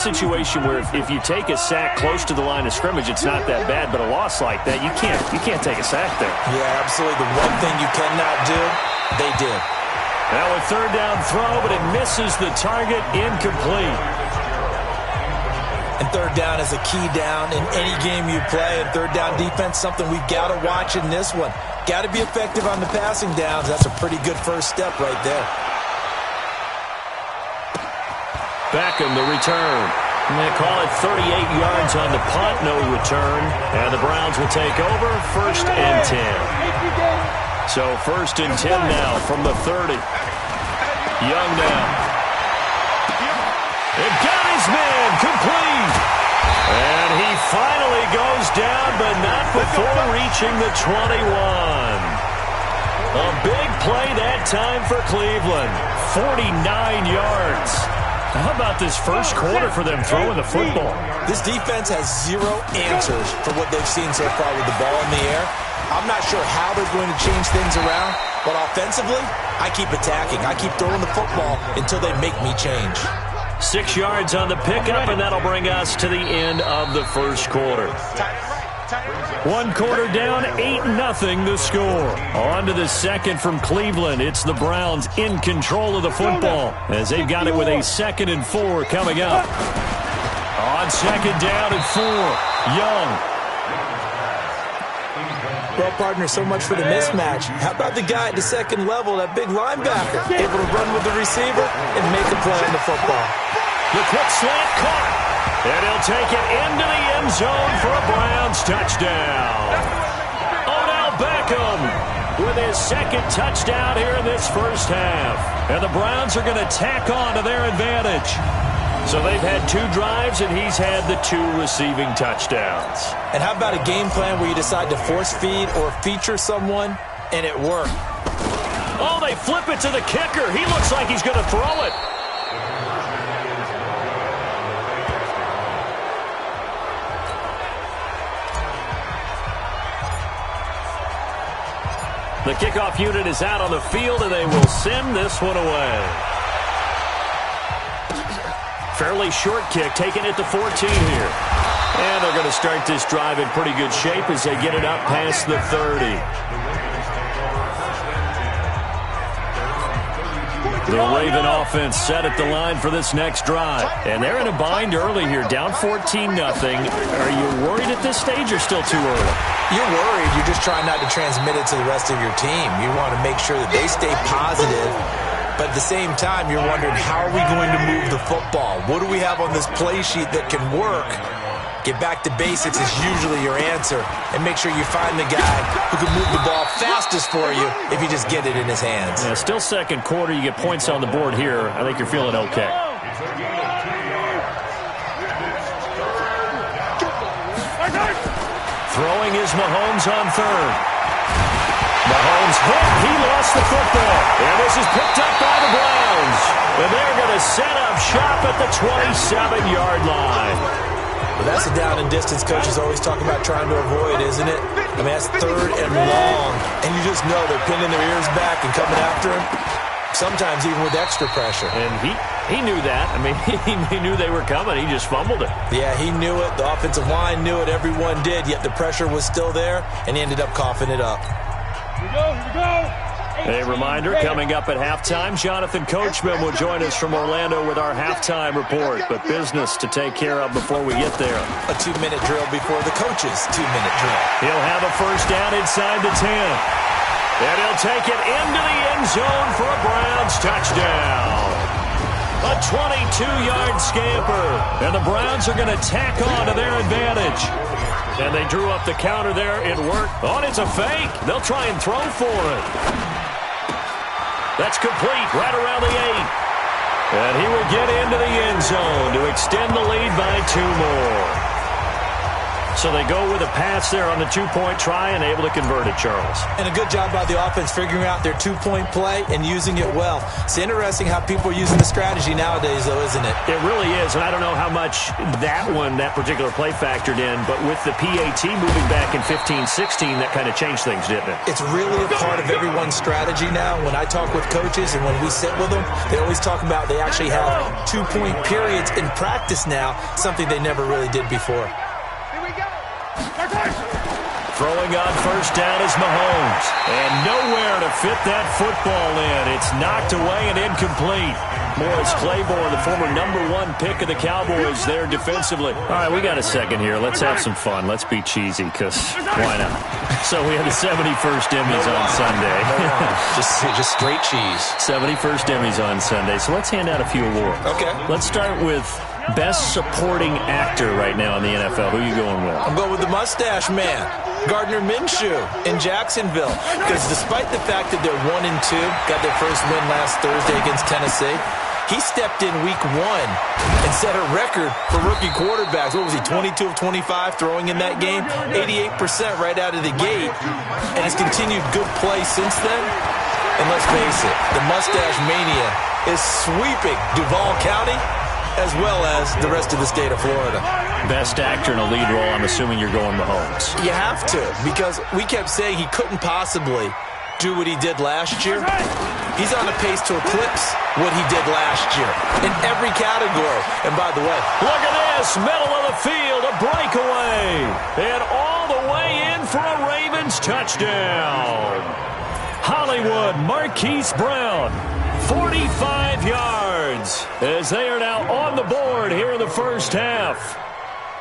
Situation where if you take a sack close to the line of scrimmage, it's not that bad, but a loss like that, you can't take a sack there. Yeah, absolutely. The one thing you cannot do, they did. Now a third down throw, but it misses the target, incomplete. And third down is a key down in any game you play, and third down defense, something we've got to watch in this one. Got to be effective on the passing downs. That's a pretty good first step right there. Beckham, the return. And they call it 38 yards on the punt, no return. And the Browns will take over, 1st and 10. So 1st and 10 now from the 30. Young now. It got his man, complete. And he finally goes down, but not before reaching the 21. A big play that time for Cleveland. 49 yards. How about this first quarter for them throwing the football? This defense has zero answers for what they've seen so far with the ball in the air. I'm not sure how they're going to change things around, but offensively, I keep attacking. I keep throwing the football until they make me change. 6 yards on the pickup, and that'll bring us to the end of the first quarter. 1 quarter down, 8-0 the score. On to the second from Cleveland. It's the Browns in control of the football as they've got it with a 2nd and 4 coming up. On 2nd down and 4, Young. Well, partner, so much for the mismatch. How about the guy at the second level, that big linebacker, able to run with the receiver and make a play on the football? The quick slant caught. And he'll take it into the end zone for a Browns touchdown. Odell Beckham with his 2nd touchdown here in this first half. And the Browns are going to tack on to their advantage. So they've had 2 drives, and he's had the 2 receiving touchdowns. And how about a game plan where you decide to force feed or feature someone, and it worked? Oh, they flip it to the kicker. He looks like he's going to throw it. The kickoff unit is out on the field, and they will send this one away. Fairly short kick, taking it to 14 here. And they're going to start this drive in pretty good shape as they get it up past the 30. The Raven offense set at the line for this next drive. And they're in a bind early here, down 14-0. Are you worried at this stage or still too early? You're worried. You're just trying not to transmit it to the rest of your team. You want to make sure that they stay positive. But at the same time, you're wondering, how are we going to move the football? What do we have on this play sheet that can work? Get back to basics is usually your answer. And make sure you find the guy who can move the ball fastest for you if you just get it in his hands. Yeah, still second quarter. You get points on the board here. I think you're feeling okay. Throwing is Mahomes on third. Mahomes hit. He lost the football. And this is picked up by the Browns. And they're going to set up shop at the 27-yard line. Well, that's a down and distance coaches always talk about trying to avoid, isn't it? I mean, that's 3rd and long. And you just know they're pinning their ears back and coming after him. Sometimes even with extra pressure. And he knew that. I mean, he knew they were coming. He just fumbled it. Yeah, he knew it. The offensive line knew it. Everyone did. Yet the pressure was still there, and he ended up coughing it up. Here we go. A reminder, coming up at halftime, Jonathan Coachman will join us from Orlando with our halftime report. But business to take care of before we get there. A 2-minute drill before the coach's 2-minute drill. He'll have a first down inside the 10. And he'll take it into the end zone for a Browns touchdown. A 22-yard scamper. And the Browns are going to tack on to their advantage. And they drew up the counter there. It worked. Oh, it's a fake. They'll try and throw for it. That's complete right around the 8. And he will get into the end zone to extend the lead by 2 more. So they go with a pass there on the two-point try and able to convert it, Charles. And a good job by the offense figuring out their two-point play and using it well. It's interesting how people are using the strategy nowadays, though, isn't it? It really is, and I don't know how much that particular play factored in, but with the PAT moving back in 15-16, that kind of changed things, didn't it? It's really a part of everyone's strategy now. When I talk with coaches and when we sit with them, they always talk about they actually have two-point periods in practice now, something they never really did before. Throwing on first down is Mahomes. And nowhere to fit that football in. It's knocked away and incomplete. Morris Claiborne, the former #1 pick of the Cowboys there defensively. All right, we got a second here. Let's have some fun. Let's be cheesy, because why not? So we have the 71st Emmys on Sunday. Just straight cheese. 71st Emmys on Sunday. So let's hand out a few awards. Okay. Let's start with Best Supporting Actor right now in the NFL. Who are you going with? I'm going with the Mustache Man, Gardner Minshew in Jacksonville. Because despite the fact that they're 1-2, got their first win last Thursday against Tennessee, he stepped in week 1 and set a record for rookie quarterbacks. What was he, 22 of 25 throwing in that game? 88% right out of the gate. And has continued good play since then. And let's face it, the Mustache Mania is sweeping Duval County as well as the rest of the state of Florida. Best actor in a lead role, I'm assuming you're going Mahomes. You have to, because we kept saying he couldn't possibly do what he did last year. He's on a pace to eclipse what he did last year in every category. And by the way, look at this, middle of the field, a breakaway. And all the way in for a Ravens touchdown. Hollywood Marquise Brown, 45 yards, as they are now on the board here in the first half.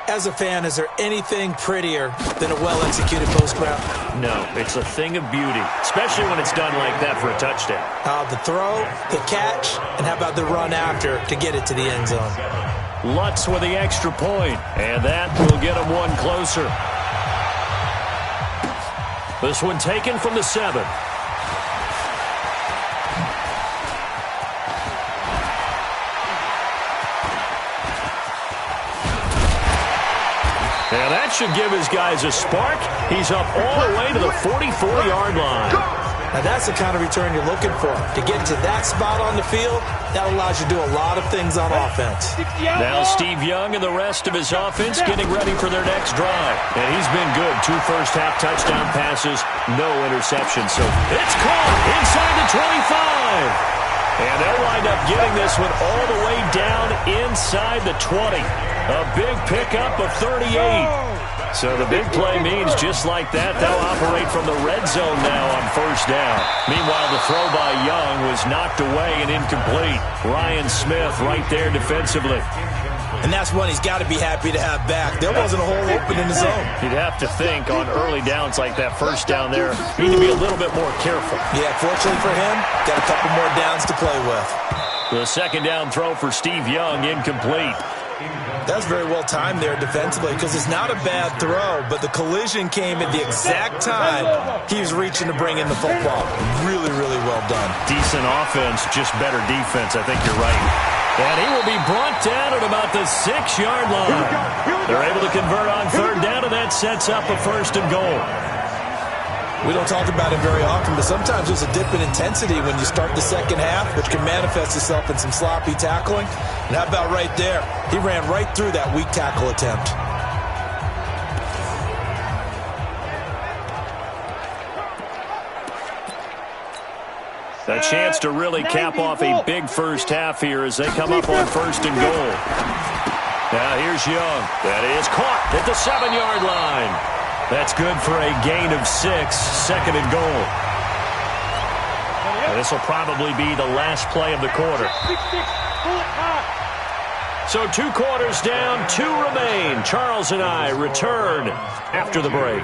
As a fan, is there anything prettier than a well-executed post route? No, it's a thing of beauty, especially when it's done like that for a touchdown. The throw, the catch, and how about the run after to get it to the end zone? Lutz with the extra point, and that will get him one closer. This one taken from the 7. And that should give his guys a spark. He's up all the way to the 44-yard line. Now that's the kind of return you're looking for. To get to that spot on the field, that allows you to do a lot of things on offense. Now Steve Young and the rest of his offense getting ready for their next drive. And he's been good. 2 first-half touchdown passes, no interceptions. So it's caught inside the 25. And they'll wind up getting this one all the way down inside the 20. A big pickup of 38. So the big play means just like that, they'll operate from the red zone now on first down. Meanwhile, the throw by Young was knocked away and incomplete. Ryan Smith right there defensively. And that's one he's got to be happy to have back. There wasn't a hole open in the zone. You'd have to think on early downs like that, first down there, need to be a little bit more careful. Yeah, fortunately for him, got a couple more downs to play with. The second down throw for Steve Young, incomplete. That's very well timed there defensively, because it's not a bad throw, but the collision came at the exact time he was reaching to bring in the football. Really, really well done. Decent offense, just better defense. I think you're right. And he will be brought down at about the 6-yard line. They're able to convert on third down, and that sets up a first and goal. We don't talk about it very often, but sometimes there's a dip in intensity when you start the second half, which can manifest itself in some sloppy tackling. And how about right there? He ran right through that weak tackle attempt. A chance to really cap off a big first half here as they come up on first and goal. Now here's Young. That is caught at the 7-yard line. That's good for a gain of 6, second and goal. This will probably be the last play of the quarter. So 2 quarters down, 2 remain. Charles and I return after the break.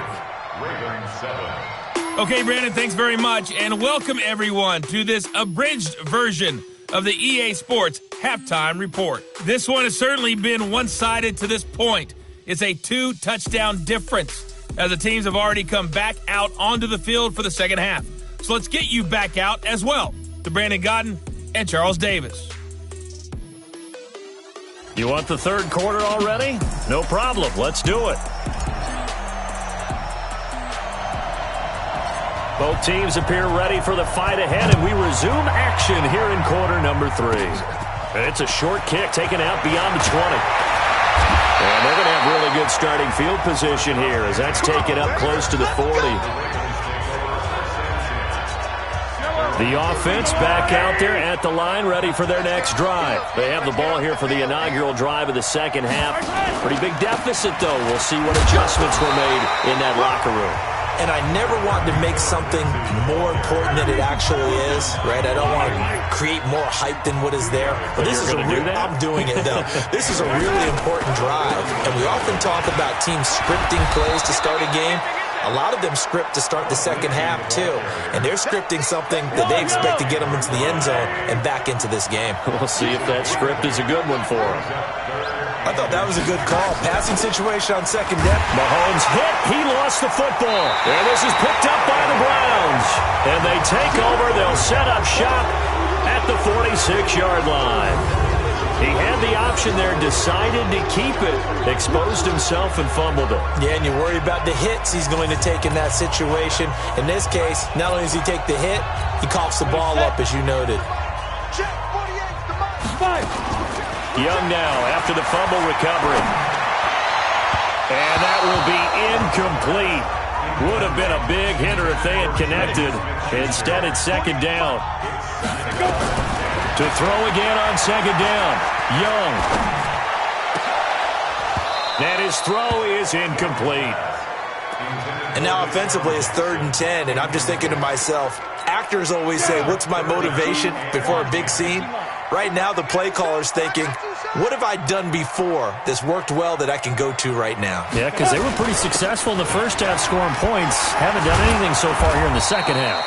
Okay, Brandon, thanks very much, and welcome everyone to this abridged version of the EA Sports Halftime Report. This one has certainly been one-sided to this point. It's a 2-touchdown difference, as the teams have already come back out onto the field for the second half. So let's get you back out as well to Brandon Godden and Charles Davis. You want the third quarter already? No problem. Let's do it. Both teams appear ready for the fight ahead, and we resume action here in quarter number 3. It's a short kick taken out beyond the 20. And they're going to have really good starting field position here as that's taken up close to the 40. The offense back out there at the line, ready for their next drive. They have the ball here for the inaugural drive of the second half. Pretty big deficit, though. We'll see what adjustments were made in that locker room. And I never want to make something more important than it actually is, right? I don't want to create more hype than what is there. But this is I'm doing it, though. This is a really important drive. And we often talk about teams scripting plays to start a game. A lot of them script to start the second half, too. And they're scripting something that they expect to get them into the end zone and back into this game. We'll see if that script is a good one for them. I thought that was a good call. Passing situation on second down. Mahomes hit. He lost the football. And this is picked up by the Browns. And they take over. They'll set up shop at the 46-yard line. He had the option there, decided to keep it, exposed himself and fumbled it. Yeah, and you worry about the hits he's going to take in that situation. In this case, not only does he take the hit, he coughs the ball up, as you noted. Young now after the fumble recovery. And that will be incomplete. Would have been a big hitter if they had connected. Instead, it's second down. To throw again on second down. Young. And his throw is incomplete. And now offensively it's 3rd and 10. And I'm just thinking to myself, actors always say, what's my motivation before a big scene? Right now the play caller's thinking, what have I done before that's worked well that I can go to right now? Yeah, because they were pretty successful in the first half scoring points. Haven't done anything so far here in the second half.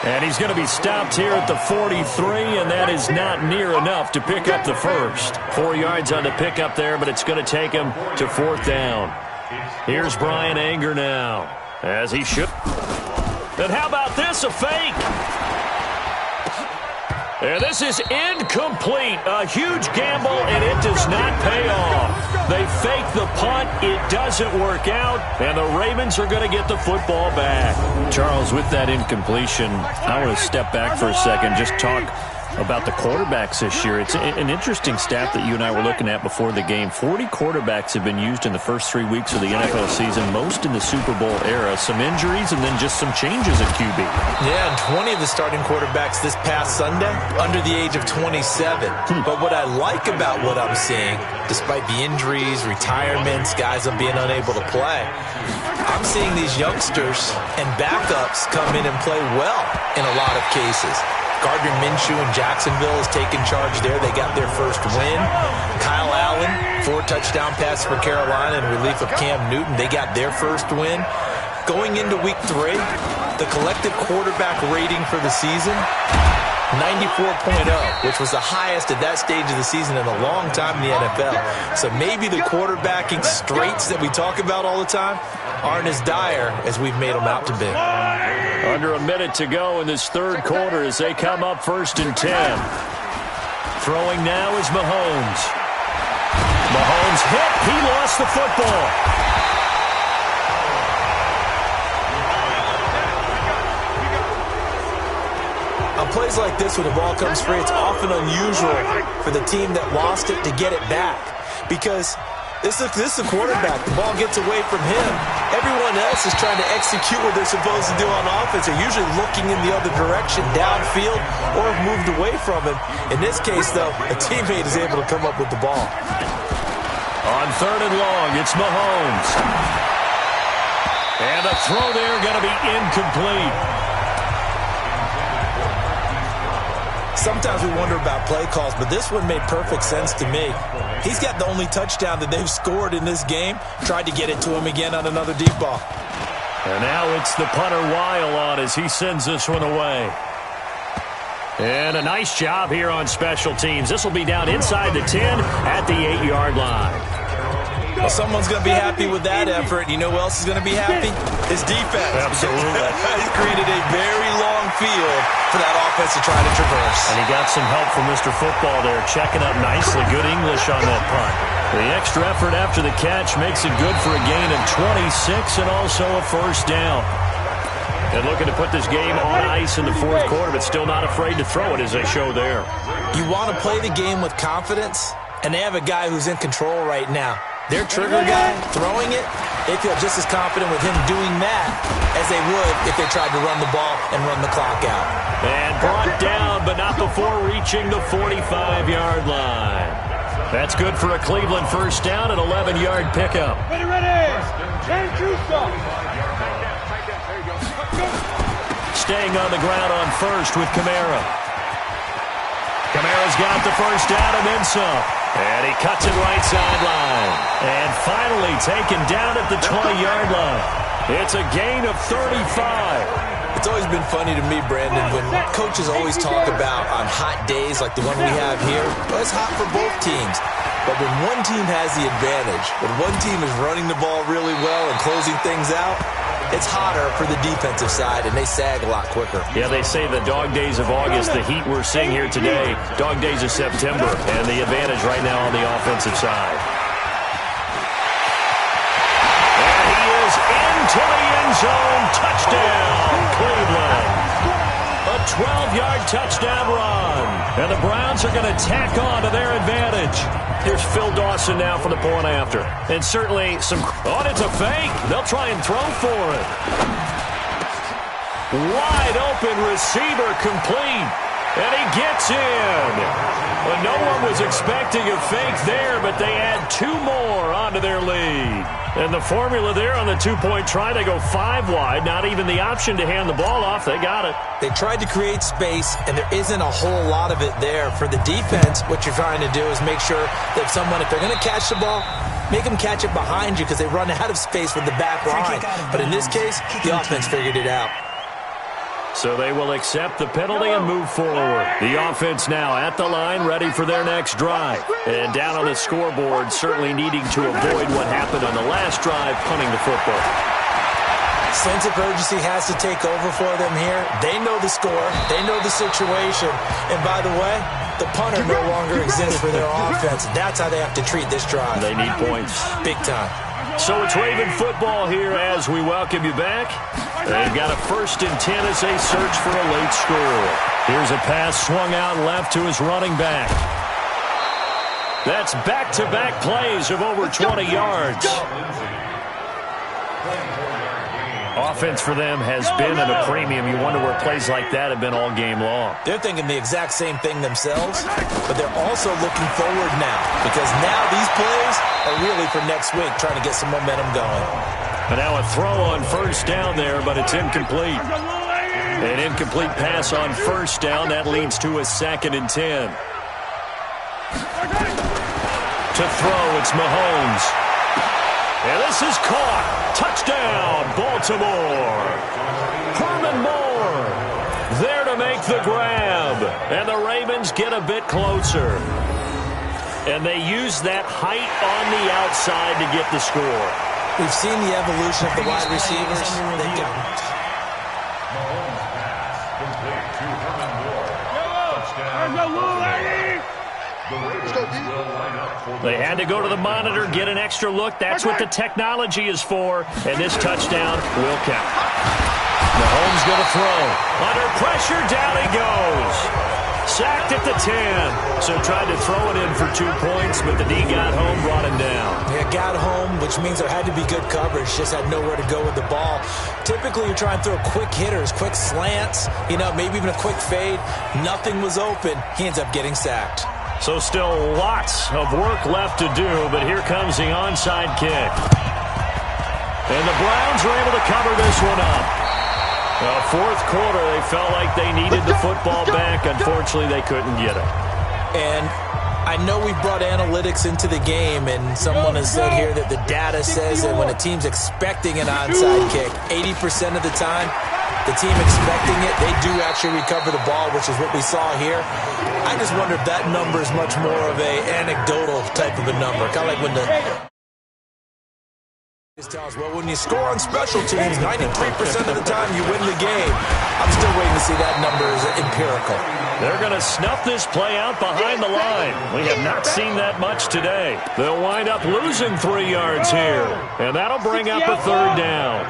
And he's going to be stopped here at the 43, and that is not near enough to pick up the first. 4 yards on the pickup there, but it's going to take him to 4th down. Here's Brian Anger now, as he should. And how about this, a fake? And this is incomplete. A huge gamble, and it does not pay off. They fake the punt. It doesn't work out, and the Ravens are going to get the football back. Charles, with that incompletion, I want to step back for a second, just talk about the quarterbacks this year. It's an interesting stat that you and I were looking at before the game. 40 quarterbacks have been used in the first 3 weeks of the NFL season, most in the Super Bowl era. Some injuries and then just some changes at QB. Yeah, and 20 of the starting quarterbacks this past Sunday under the age of 27. But what I like about what I'm seeing, despite the injuries, retirements, guys being unable to play, I'm seeing these youngsters and backups come in and play well in a lot of cases. Gardner Minshew in Jacksonville is taking charge there. They got their first win. Kyle Allen, 4 touchdown passes for Carolina in relief of Cam Newton. They got their first win. Going into week 3, the collective quarterback rating for the season, 94.0, which was the highest at that stage of the season in a long time in the NFL. So maybe the quarterbacking straits that we talk about all the time aren't as dire as we've made them out to be. Under a minute to go in this third quarter as they come up 1st and 10. Throwing now is Mahomes. Mahomes hit. He lost the football. On plays like this where the ball comes free, it's often unusual for the team that lost it to get it back. Because this is a quarterback. The ball gets away from him. Everyone else is trying to execute what they're supposed to do on offense. They're usually looking in the other direction, downfield, or have moved away from him. In this case, though, a teammate is able to come up with the ball. On 3rd and long, it's Mahomes. And the throw there going to be incomplete. Sometimes we wonder about play calls, but this one made perfect sense to me. He's got the only touchdown that they've scored in this game. Tried to get it to him again on another deep ball. And now it's the punter Weil on as he sends this one away. And a nice job here on special teams. This will be down inside the 10 at the 8-yard line. Well, someone's going to be happy with that effort. You know who else is going to be happy? His defense. Absolutely. He's created a very long field for that offense to try to traverse. And he got some help from Mr. Football there, checking up nicely. Good English on that punt. The extra effort after the catch makes it good for a gain of 26 and also a 1st down. And looking to put this game on ice in the fourth quarter, but still not afraid to throw it as they show there. You want to play the game with confidence, and they have a guy who's in control right now. Their trigger guy, throwing it, they feel just as confident with him doing that as they would if they tried to run the ball and run the clock out. And brought down, but not before reaching the 45-yard line. That's good for a Cleveland first down, an 11-yard pickup. Ready. Staying on the ground on first with Kamara. Kamara's got the first down and then some. And he cuts it right sideline. And finally taken down at the 20-yard line. It's a gain of 35. It's always been funny to me, Brandon, when coaches always talk about on hot days like the one we have here, well, it's hot for both teams. But when one team has the advantage, when one team is running the ball really well and closing things out, it's hotter for the defensive side, and they sag a lot quicker. Yeah, they say the dog days of August, the heat we're seeing here today, dog days of September, and the advantage right now on the offensive side. And he is into the end zone. Touchdown, Cleveland. A 12-yard touchdown run. And the Browns are going to tack on to their advantage. Here's Phil Dawson now for the point after. And certainly some... Oh, it's a fake. They'll try and throw for it. Wide open receiver complete. And he gets in. Well, no one was expecting a fake there, but they add two more onto their lead. And the formula there on the two-point try, they go 5 wide. Not even the option to hand the ball off. They got it. They tried to create space, and there isn't a whole lot of it there. For the defense, what you're trying to do is make sure that someone, if they're going to catch the ball, make them catch it behind you because they run out of space with the back line. But in this case, the offense figured it out. So they will accept the penalty and move forward. The offense now at the line, ready for their next drive. And down on the scoreboard, certainly needing to avoid what happened on the last drive, punting the football. Sense of urgency has to take over for them here. They know the score. They know the situation. And by the way, the punter no longer exists for their offense. That's how they have to treat this drive. They need points. Big time. So it's Raven football here as we welcome you back. They've got a 1st and 10 as they search for a late score. Here's a pass swung out left to his running back. That's back-to-back plays of over 20 yards. Offense for them has been at a premium. You wonder where plays like that have been all game long. They're thinking the exact same thing themselves, but they're also looking forward now because now these plays are really for next week, trying to get some momentum going. And now a throw on first down there, but it's incomplete. An incomplete pass on first down. That leads to a 2nd and 10. To throw, it's Mahomes. And this is caught. Touchdown, Baltimore. Herman Moore there to make the grab. And the Ravens get a bit closer. And they use that height on the outside to get the score. We've seen the evolution of the wide receivers. They had to go to the monitor, get an extra look. That's what the technology is for. And this touchdown will count. Mahomes going to throw. Under pressure, down he goes. Sacked at the 10. So tried to throw it in for 2 points, but the D got home, brought him down. Yeah, got home, which means there had to be good coverage. Just had nowhere to go with the ball. Typically, you're trying to throw quick hitters, quick slants, maybe even a quick fade. Nothing was open. He ends up getting sacked. So still lots of work left to do, but here comes the onside kick. And the Browns are able to cover this one up. Well, fourth quarter, they felt like they needed the football back. Unfortunately, they couldn't get it. And I know we've brought analytics into the game, and someone has said here that the data says that when a team's expecting an onside kick, 80% of the time, the team expecting it, they do actually recover the ball, which is what we saw here. I just wonder if that number is much more of a anecdotal type of a number. Kind of like when the tells, well, when you score on special teams, 93% of the time you win the game. I'm still waiting to see that number is empirical. They're going to snuff this play out behind the line. We have not seen that much today. They'll wind up losing 3 yards here, and that'll bring up a 3rd down.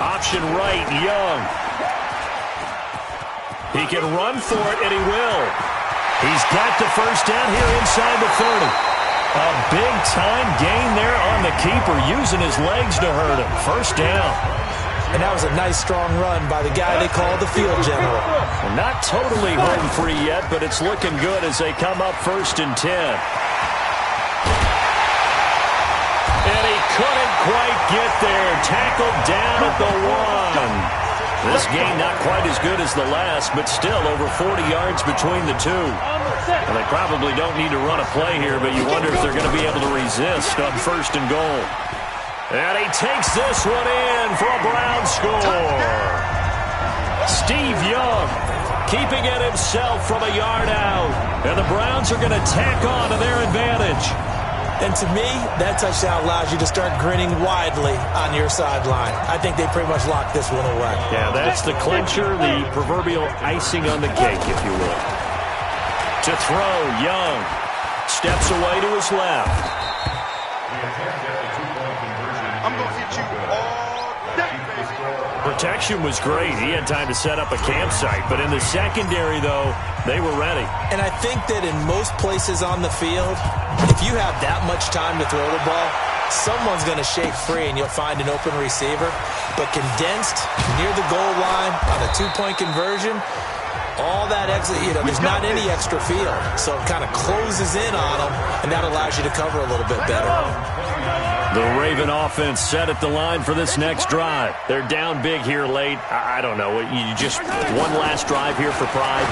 Option right, Young. He can run for it, and he will. He's got the first down here inside the 30. A big-time gain there on the keeper, using his legs to hurt him. First down. And that was a nice, strong run by the guy they call the field general. Well, not totally home free yet, but it's looking good as they come up 1st and 10. And he couldn't quite get there. Tackled down at the 1. This game not quite as good as the last, but still over 40 yards between the two. And they probably don't need to run a play here, but you wonder if they're going to be able to resist on 1st and goal. And he takes this one in for a Brown score. Steve Young keeping it himself from a yard out. And the Browns are going to tack on to their advantage. And to me, that touchdown allows you to start grinning widely on your sideline. I think they pretty much locked this one away. Yeah, that's the clincher, the proverbial icing on the cake, if you will. To throw, Young steps away to his left. I'm going to hit you all day, baby. Protection was great. He had time to set up a campsite. But in the secondary, though, they were ready. And I think that in most places on the field, if you have that much time to throw the ball, someone's going to shake free and you'll find an open receiver. But condensed near the goal line on a two-point conversion, all that extra, there's not any extra field. So it kind of closes in on them, and that allows you to cover a little bit better. The Raven offense set at the line for this next drive. They're down big here late. I don't know. You just one last drive here for pride?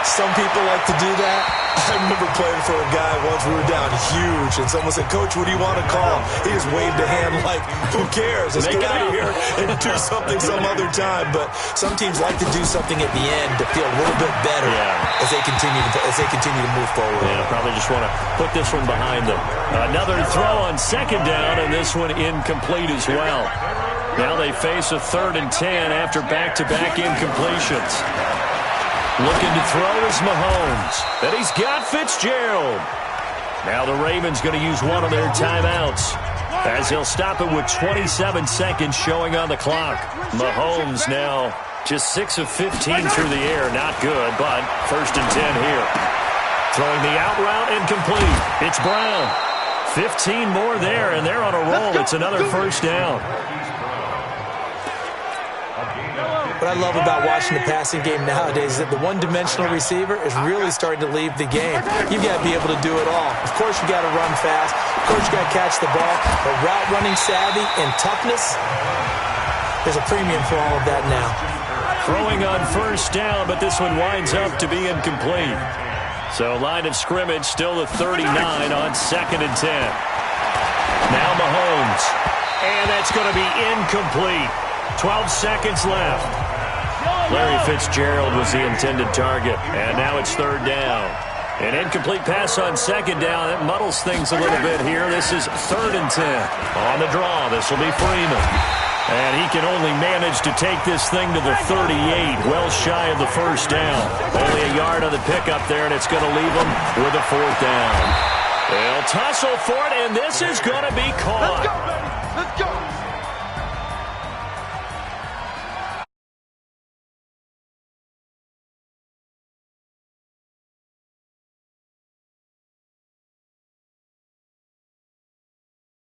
Some people like to do that. I remember playing for a guy once. We were down huge, and someone said, "Coach, what do you want to call?" He just waved a hand like, "Who cares? Let's get out of here and do something some other time." But some teams like to do something at the end to feel a little bit better as they continue to move forward. Yeah, probably just want to put this one behind them. Another throw on 2nd down, and this one incomplete as well. Now they face a 3rd and 10 after back-to-back incompletions. Looking to throw is Mahomes. And he's got Fitzgerald. Now the Ravens going to use one of their timeouts, as he'll stop it with 27 seconds showing on the clock. Mahomes now just 6 of 15 through the air. Not good, but 1st and 10 here. Throwing the out route incomplete. It's Brown. 15 more there, and they're on a roll. It's another 1st down. What I love about watching the passing game nowadays is that the one-dimensional receiver is really starting to leave the game. You've got to be able to do it all. Of course, you got to run fast. Of course, you got to catch the ball. But route running savvy and toughness, there's a premium for all of that now. Throwing on 1st down, but this one winds up to be incomplete. So line of scrimmage still the 39 on 2nd and 10. Now Mahomes. And that's going to be incomplete. 12 seconds left. Larry Fitzgerald was the intended target, and now it's 3rd down. An incomplete pass on 2nd down. That muddles things a little bit here. This is 3rd and 10. On the draw, this will be Freeman. And he can only manage to take this thing to the 38, well shy of the 1st down. Only a yard on the pickup there, and it's going to leave him with a 4th down. They'll tussle for it, and this is going to be caught. Let's go, baby. Let's go.